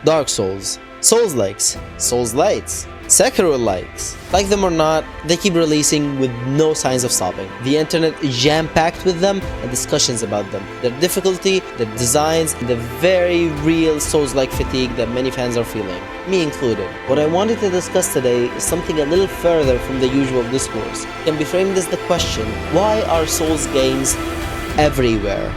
Dark Souls, Souls-likes, Souls-lights, Sekiro-likes. Like them or not, they keep releasing with no signs of stopping. The internet is jam-packed with them and discussions about them, their difficulty, their designs, and the very real Souls-like fatigue that many fans are feeling, me included. What I wanted to discuss today is something a little further from the usual discourse. It can be framed as the question, why are Souls games everywhere?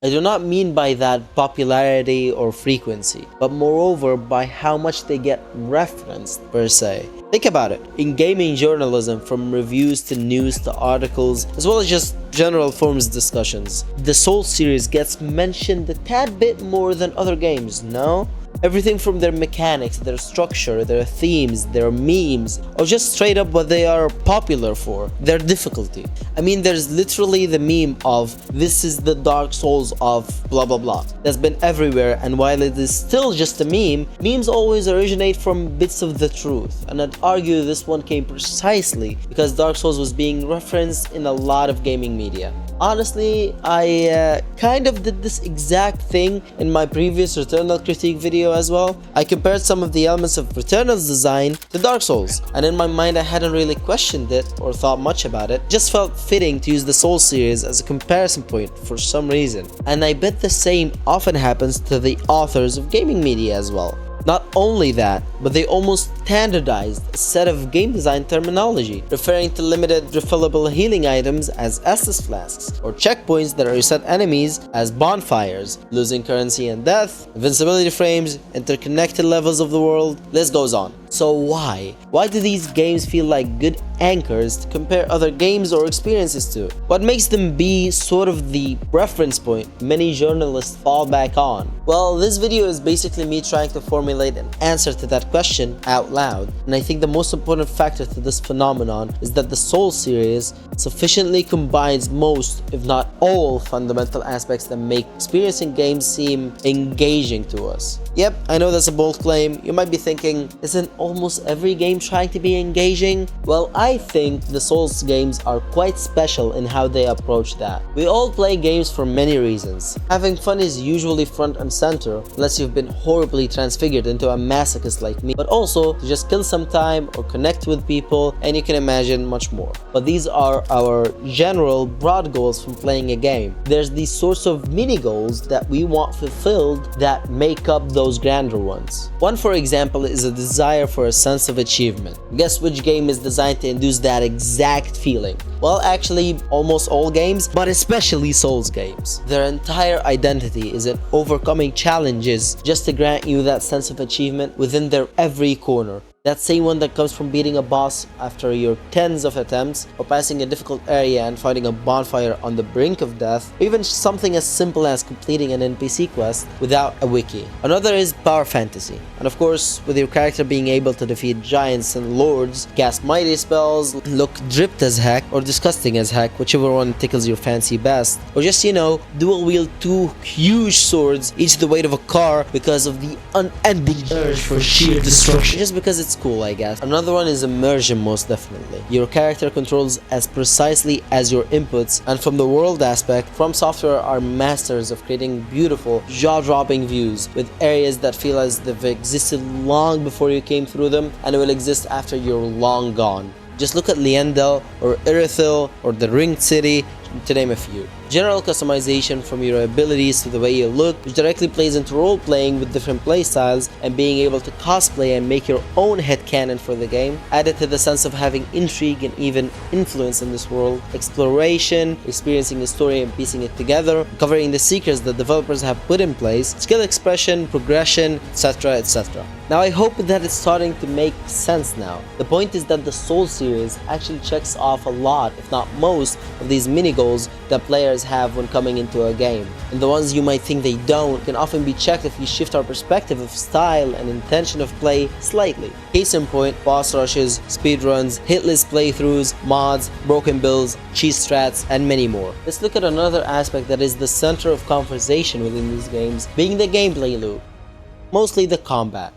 I do not mean by that popularity or frequency, but moreover by how much they get referenced per se. Think about it. In gaming journalism, from reviews to news to articles, as well as just general forums discussions, the Souls series gets mentioned a tad bit more than other games, no? Everything from their mechanics, their structure, their themes, their memes, or just straight up what they are popular for, their difficulty. I mean, there's literally the meme of "this is the Dark Souls of blah blah blah" that's been everywhere, and while it is still just a meme, memes always originate from bits of the truth, and I'd argue this one came precisely because Dark Souls was being referenced in a lot of gaming media. Honestly, I kind of did this exact thing in my previous Returnal critique video as well. I compared some of the elements of Returnal's design to Dark Souls, and in my mind I hadn't really questioned it or thought much about it, just felt fitting to use the Souls series as a comparison point for some reason. And I bet the same often happens to the authors of gaming media as well. Not only that, but they almost standardized a set of game design terminology, referring to limited refillable healing items as Estus flasks, or checkpoints that reset enemies as bonfires, losing currency and death, invincibility frames, interconnected levels of the world, list goes on. So why? Why do these games feel like good anchors to compare other games or experiences to? What makes them be sort of the reference point many journalists fall back on? Well, this video is basically me trying to formulate an answer to that question out loud, and I think the most important factor to this phenomenon is that the Souls series sufficiently combines most, if not all, fundamental aspects that make experiencing games seem engaging to us. Yep, I know that's a bold claim. You might be thinking, isn't almost every game trying to be engaging? Well, I think the Souls games are quite special in how they approach that. We all play games for many reasons. Having fun is usually front and center, unless you've been horribly transfigured into a masochist like me, but also to just kill some time or connect with people, and you can imagine much more. But these are our general broad goals from playing a game. There's these sorts of mini goals that we want fulfilled that make up those grander ones. One, for example, is a desire for a sense of achievement. Guess which game is designed to induce that exact feeling? Well, actually, almost all games, but especially Souls games. Their entire identity is in overcoming challenges just to grant you that sense of achievement within their every corner. That same one that comes from beating a boss after your tens of attempts, or passing a difficult area and finding a bonfire on the brink of death, or even something as simple as completing an NPC quest without a wiki. Another is power fantasy, and of course, with your character being able to defeat giants and lords, cast mighty spells, look dripped as heck, or disgusting as heck, whichever one tickles your fancy best, or just, dual wield two huge swords, each the weight of a car, because of the unending urge for sheer destruction, just because it's cool, I guess. Another one is immersion, most definitely. Your character controls as precisely as your inputs, and from the world aspect, From Software are masters of creating beautiful, jaw-dropping views with areas that feel as they've existed long before you came through them and will exist after you're long gone. Just look at Liendel or Irithyll or the Ringed City, to name a few. General customization from your abilities to the way you look, which directly plays into role-playing with different playstyles and being able to cosplay and make your own headcanon for the game, added to the sense of having intrigue and even influence in this world, exploration, experiencing the story and piecing it together, covering the secrets that developers have put in place, skill expression, progression, etc, etc. Now I hope that it's starting to make sense now. The point is that the Souls series actually checks off a lot, if not most, of these mini goals that players have when coming into a game. And the ones you might think they don't can often be checked if we shift our perspective of style and intention of play slightly. Case in point, boss rushes, speedruns, hit list playthroughs, mods, broken builds, cheese strats, and many more. Let's look at another aspect that is the center of conversation within these games, being the gameplay loop. Mostly the combat.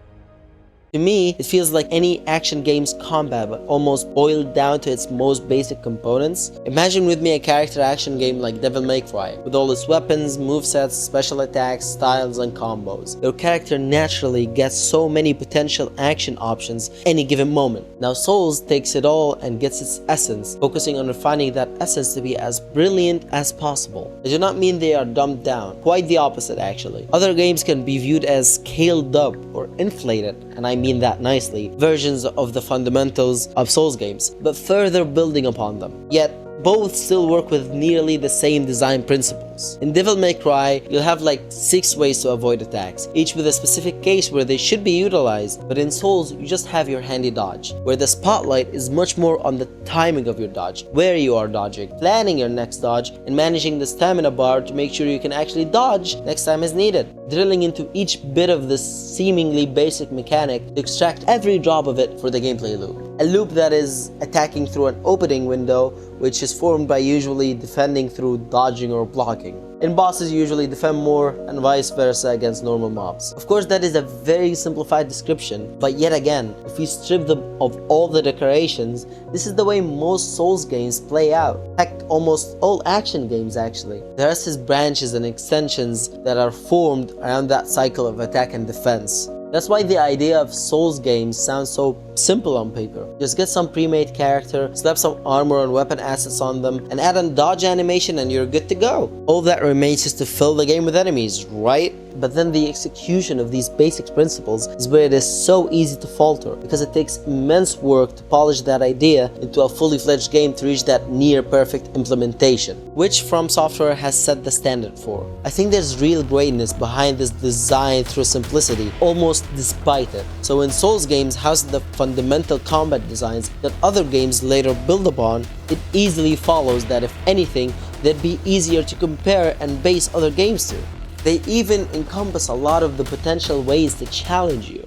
To me, it feels like any action game's combat, but almost boiled down to its most basic components. Imagine with me a character action game like Devil May Cry, with all its weapons, movesets, special attacks, styles, and combos. Your character naturally gets so many potential action options any given moment. Now Souls takes it all and gets its essence, focusing on refining that essence to be as brilliant as possible. I do not mean they are dumbed down, quite the opposite actually. Other games can be viewed as scaled up or inflated, and I mean that nicely, versions of the fundamentals of Souls games, but further building upon them. Yet, both still work with nearly the same design principles. In Devil May Cry, you'll have like 6 ways to avoid attacks, each with a specific case where they should be utilized, but in Souls, you just have your handy dodge, where the spotlight is much more on the timing of your dodge, where you are dodging, planning your next dodge, and managing the stamina bar to make sure you can actually dodge next time as needed. Drilling into each bit of this seemingly basic mechanic to extract every drop of it for the gameplay loop. A loop that is attacking through an opening window, which is formed by usually defending through dodging or blocking. In bosses, you usually defend more, and vice versa against normal mobs. Of course, that is a very simplified description, but yet again, if we strip them of all the decorations, this is the way most Souls games play out. Heck, almost all action games actually. The rest is branches and extensions that are formed around that cycle of attack and defense. That's why the idea of Souls games sounds so simple on paper. Just get some pre-made character, slap some armor and weapon assets on them, and add a dodge animation and you're good to go. All that remains is to fill the game with enemies, right? But then the execution of these basic principles is where it is so easy to falter, because it takes immense work to polish that idea into a fully fledged game to reach that near perfect implementation, which From Software has set the standard for. I think there's real greatness behind this design through simplicity, almost despite it. So when Souls games house the fundamental combat designs that other games later build upon, it easily follows that if anything, they'd be easier to compare and base other games to. They even encompass a lot of the potential ways to challenge you.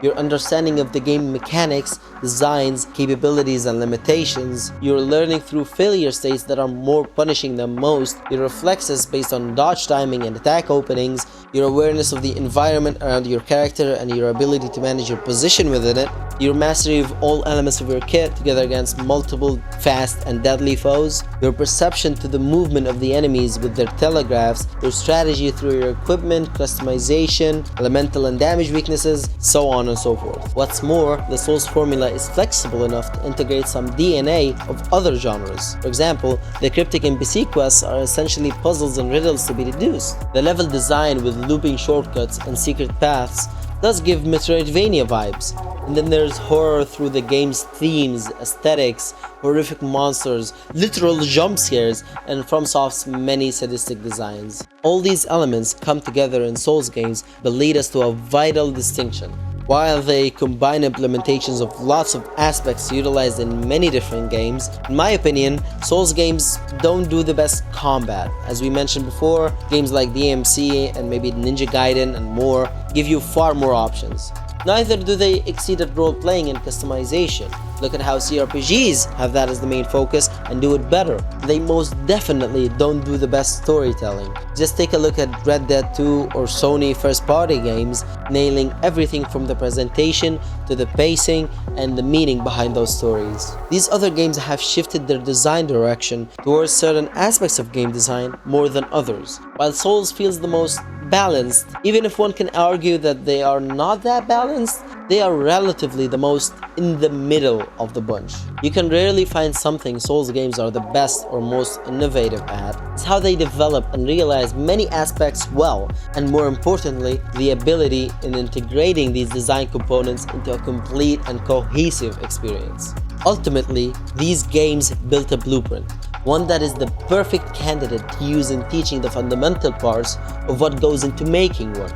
Your understanding of the game mechanics, designs, capabilities, and limitations, your learning through failure states that are more punishing than most, your reflexes based on dodge timing and attack openings, your awareness of the environment around your character and your ability to manage your position within it, your mastery of all elements of your kit together against multiple fast and deadly foes, your perception to the movement of the enemies with their telegraphs, your strategy through your equipment, customization, elemental and damage weaknesses, so on and so forth. What's more, the Souls formula is flexible enough to integrate some DNA of other genres. For example, the cryptic NPC quests are essentially puzzles and riddles to be deduced. The level design with looping shortcuts and secret paths does give Metroidvania vibes. And then there's horror through the game's themes, aesthetics, horrific monsters, literal jump scares, and FromSoft's many sadistic designs. All these elements come together in Souls games but lead us to a vital distinction. While they combine implementations of lots of aspects utilized in many different games, in my opinion, Souls games don't do the best combat. As we mentioned before, games like DMC and maybe Ninja Gaiden and more give you far more options. Neither do they exceed at role-playing and customization. Look at how CRPGs have that as the main focus and do it better. They most definitely don't do the best storytelling. Just take a look at Red Dead 2 or Sony first-party games, nailing everything from the presentation to the pacing and the meaning behind those stories. These other games have shifted their design direction towards certain aspects of game design more than others, while Souls feels the most balanced. Even if one can argue that they are not that balanced, they are relatively the most in the middle of the bunch. You can rarely find something Souls games are the best or most innovative at. It's how they develop and realize many aspects well, and more importantly, the ability in integrating these design components into a complete and cohesive experience. Ultimately, these games built a blueprint, one that is the perfect candidate to use in teaching the fundamental parts of what goes into making one.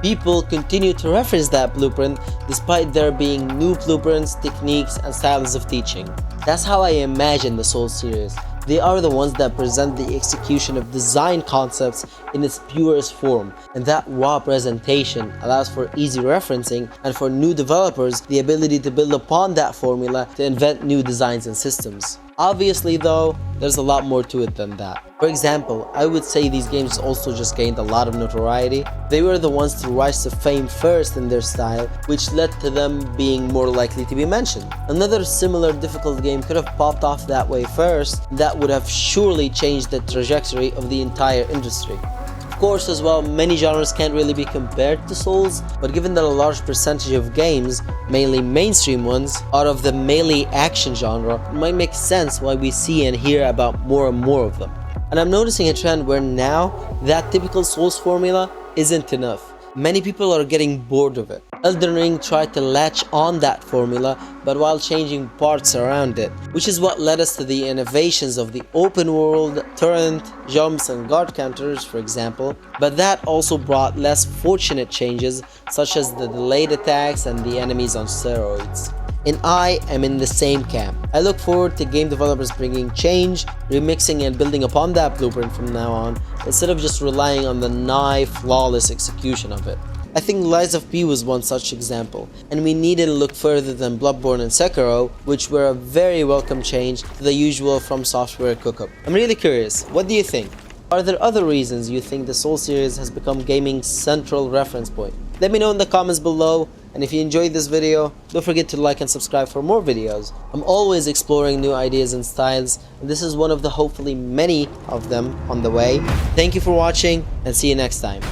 People continue to reference that blueprint despite there being new blueprints, techniques, and styles of teaching. That's how I imagine the Souls series. They are the ones that present the execution of design concepts in its purest form, and that raw presentation allows for easy referencing and for new developers the ability to build upon that formula to invent new designs and systems. Obviously though, there's a lot more to it than that. For example, I would say these games also just gained a lot of notoriety. They were the ones to rise to fame first in their style, which led to them being more likely to be mentioned. Another similar difficult game could have popped off that way first, that would have surely changed the trajectory of the entire industry. Of course, as well, many genres can't really be compared to Souls, but given that a large percentage of games, mainly mainstream ones, are of the melee action genre, it might make sense why we see and hear about more and more of them. And I'm noticing a trend where now, that typical Souls formula isn't enough. Many people are getting bored of it. Elden Ring tried to latch on that formula, but while changing parts around it, which is what led us to the innovations of the open world, turret, jumps and guard counters, for example, but that also brought less fortunate changes such as the delayed attacks and the enemies on steroids. And I am in the same camp. I look forward to game developers bringing change, remixing and building upon that blueprint from now on, instead of just relying on the nigh flawless execution of it. I think Lies of P was one such example, and we needed to look further than Bloodborne and Sekiro, which were a very welcome change to the usual From Software cook-up. I'm really curious, what do you think? Are there other reasons you think the Soul series has become gaming's central reference point? Let me know in the comments below, and if you enjoyed this video, don't forget to like and subscribe for more videos. I'm always exploring new ideas and styles, and this is one of the hopefully many of them on the way. Thank you for watching, and see you next time.